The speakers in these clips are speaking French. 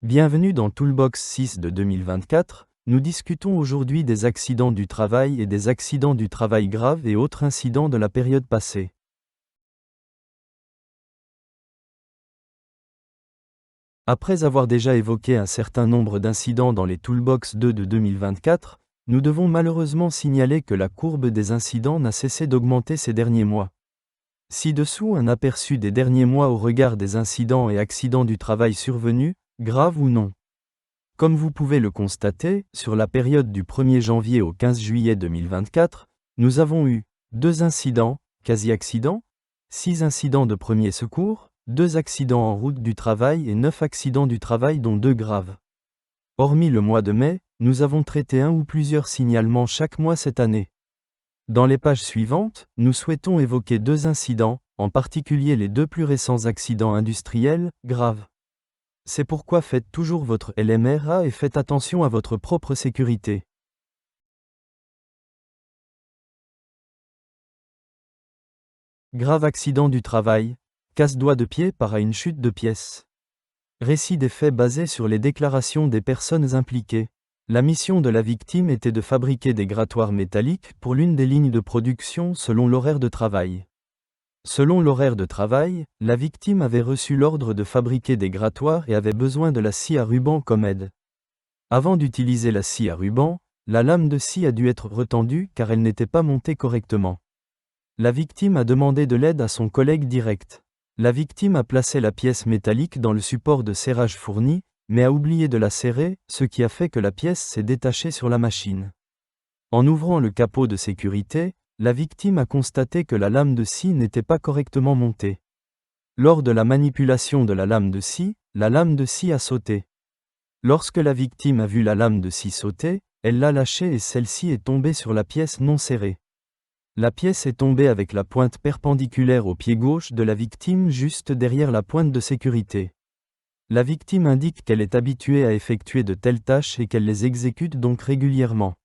Bienvenue dans Toolbox 6 de 2024, nous discutons aujourd'hui des accidents du travail et des accidents du travail graves et autres incidents de la période passée. Après avoir déjà évoqué un certain nombre d'incidents dans les Toolbox 2 de 2024, nous devons malheureusement signaler que la courbe des incidents n'a cessé d'augmenter ces derniers mois. Ci-dessous un aperçu des derniers mois au regard des incidents et accidents du travail survenus, graves ou non. Comme vous pouvez le constater, sur la période du 1er janvier au 15 juillet 2024, nous avons eu 2 incidents, quasi-accidents, 6 incidents de premiers secours, 2 accidents en route du travail et 9 accidents du travail dont 2 graves. Hormis le mois de mai, nous avons traité un ou plusieurs signalements chaque mois cette année. Dans les pages suivantes, nous souhaitons évoquer 2 incidents, en particulier les 2 plus récents accidents industriels, graves. C'est pourquoi faites toujours votre LMRA et faites attention à votre propre sécurité. Grave accident du travail, casse-doigt de pied par à une chute de pièce. Récit des faits basés sur les déclarations des personnes impliquées. La mission de la victime était de fabriquer des grattoirs métalliques pour l'une des lignes de production selon l'horaire de travail. Selon l'horaire de travail, la victime avait reçu l'ordre de fabriquer des grattoirs et avait besoin de la scie à ruban comme aide. Avant d'utiliser la scie à ruban, la lame de scie a dû être retendue car elle n'était pas montée correctement. La victime a demandé de l'aide à son collègue direct. La victime a placé la pièce métallique dans le support de serrage fourni, mais a oublié de la serrer, ce qui a fait que la pièce s'est détachée sur la machine. En ouvrant le capot de sécurité, la victime a constaté que la lame de scie n'était pas correctement montée. Lors de la manipulation de la lame de scie a sauté. Lorsque la victime a vu la lame de scie sauter, elle l'a lâchée et celle-ci est tombée sur la pièce non serrée. La pièce est tombée avec la pointe perpendiculaire au pied gauche de la victime juste derrière la pointe de sécurité. La victime indique qu'elle est habituée à effectuer de telles tâches et qu'elle les exécute donc régulièrement.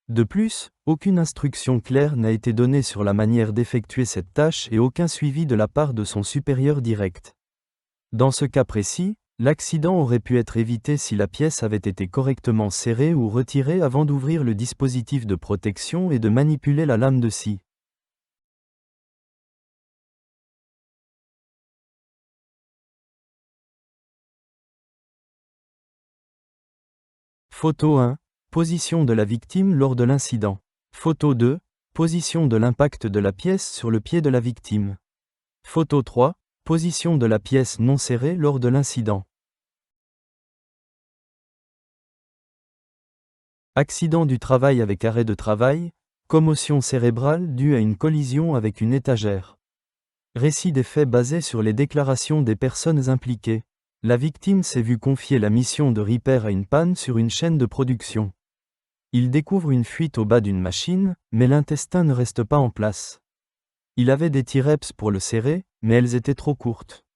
De plus, aucune instruction claire n'a été donnée sur la manière d'effectuer cette tâche et aucun suivi de la part de son supérieur direct. Dans ce cas précis, l'accident aurait pu être évité si la pièce avait été correctement serrée ou retirée avant d'ouvrir le dispositif de protection et de manipuler la lame de scie. Photo 1. Position de la victime lors de l'incident. Photo 2. Position de l'impact de la pièce sur le pied de la victime. Photo 3. Position de la pièce non serrée lors de l'incident. Accident du travail avec arrêt de travail, commotion cérébrale due à une collision avec une étagère. Récit des faits basés sur les déclarations des personnes impliquées. La victime s'est vue confier la mission de repair à une panne sur une chaîne de production. Il découvre une fuite au bas d'une machine, mais l'intestin ne reste pas en place. Il avait des T-reps pour le serrer, mais elles étaient trop courtes.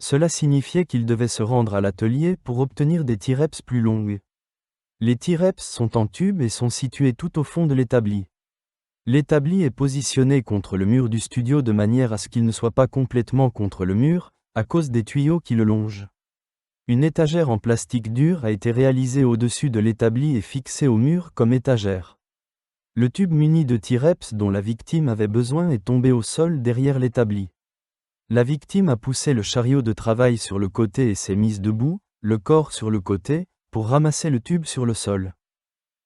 Cela signifiait qu'il devait se rendre à l'atelier pour obtenir des T-reps plus longues. Les T-reps sont en tube et sont situés tout au fond de l'établi. L'établi est positionné contre le mur du studio de manière à ce qu'il ne soit pas complètement contre le mur, à cause des tuyaux qui le longent. Une étagère en plastique dur a été réalisée au-dessus de l'établi et fixée au mur comme étagère. Le tube muni de T-reps dont la victime avait besoin est tombé au sol derrière l'établi. La victime a poussé le chariot de travail sur le côté et s'est mise debout, le corps sur le côté, pour ramasser le tube sur le sol.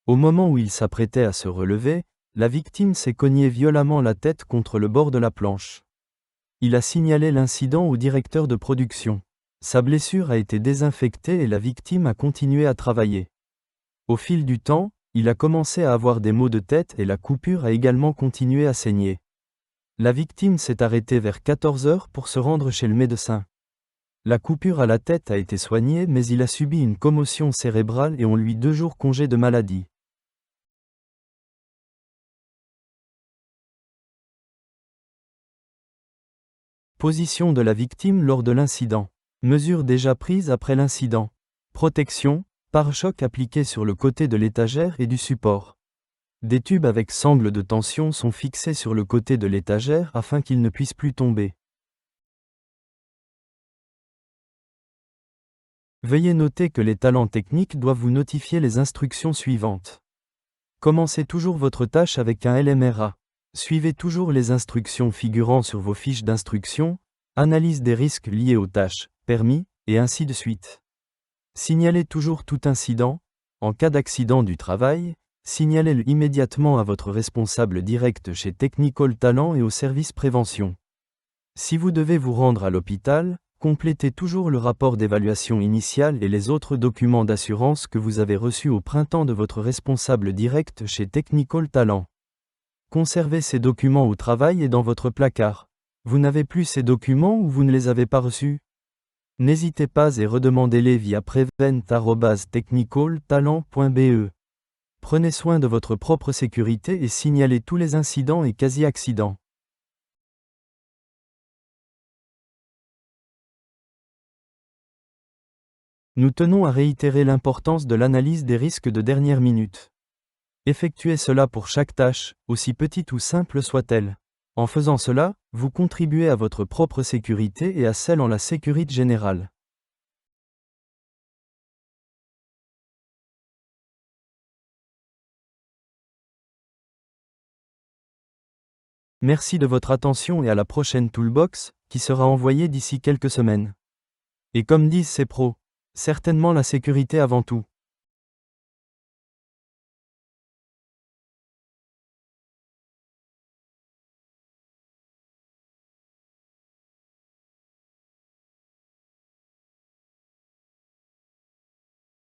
Au moment où il s'apprêtait à se relever, la victime s'est cognée violemment la tête contre le bord de la planche. Il a signalé l'incident au directeur de production. Sa blessure a été désinfectée et la victime a continué à travailler. Au fil du temps, il a commencé à avoir des maux de tête et la coupure a également continué à saigner. La victime s'est arrêtée vers 14 heures pour se rendre chez le médecin. La coupure à la tête a été soignée mais il a subi une commotion cérébrale et on lui 2 jours congé de maladie. Position de la victime lors de l'incident. Mesures déjà prises après l'incident. Protection, pare-choc appliqué sur le côté de l'étagère et du support. Des tubes avec sangle de tension sont fixés sur le côté de l'étagère afin qu'ils ne puissent plus tomber. Veuillez noter que les talents techniques doivent vous notifier les instructions suivantes. Commencez toujours votre tâche avec un LMRA. Suivez toujours les instructions figurant sur vos fiches d'instruction, analyse des risques liés aux tâches, permis, et ainsi de suite. Signalez toujours tout incident. En cas d'accident du travail, signalez-le immédiatement à votre responsable direct chez Technical Talent et au service prévention. Si vous devez vous rendre à l'hôpital, complétez toujours le rapport d'évaluation initiale et les autres documents d'assurance que vous avez reçus au printemps de votre responsable direct chez Technical Talent. Conservez ces documents au travail et dans votre placard. Vous n'avez plus ces documents ou vous ne les avez pas reçus? N'hésitez pas et redemandez-les via prevent@technicaltalent.be. Prenez soin de votre propre sécurité et signalez tous les incidents et quasi-accidents. Nous tenons à réitérer l'importance de l'analyse des risques de dernière minute. Effectuez cela pour chaque tâche, aussi petite ou simple soit-elle. En faisant cela, vous contribuez à votre propre sécurité et à celle en la sécurité générale. Merci de votre attention et à la prochaine Toolbox, qui sera envoyée d'ici quelques semaines. Et comme disent ces pros, certainement la sécurité avant tout.